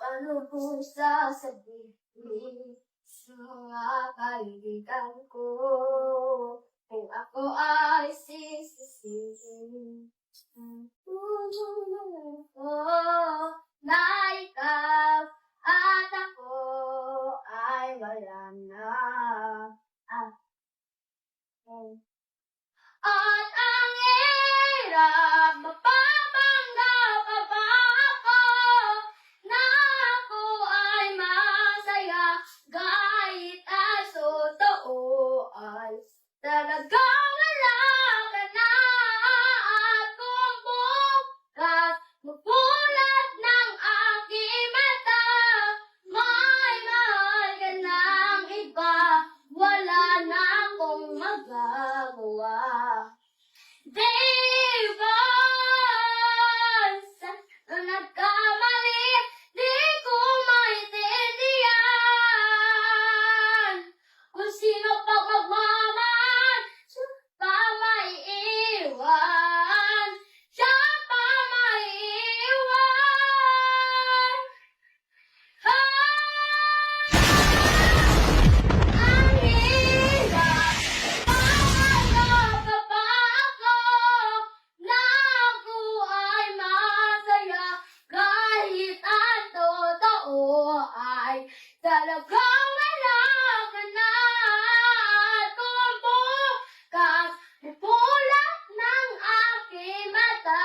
Paano kung sasabihin sa mga kaibigan ko kung ako ay sisisihin? Na ikaw at ako ay wala na. At ang hirap, mapapanggap pa ba ako na ako ay masaya kahit ang totoo ay talagang wala ka na. At kung bukas mabulat ng aking mata, may mahal ka ng iba, wala na akong magagawa. Diba, sa nagkamali, di ko maintindihan kung sino pa magmamahal, siya pa maiiwan, siya pa maiiwan. Ang hirap, mahanap pa ba ako na ako ay masaya kahit ang totoo ay talagang wala ka na. At kung bukas mabulat ng aking mata,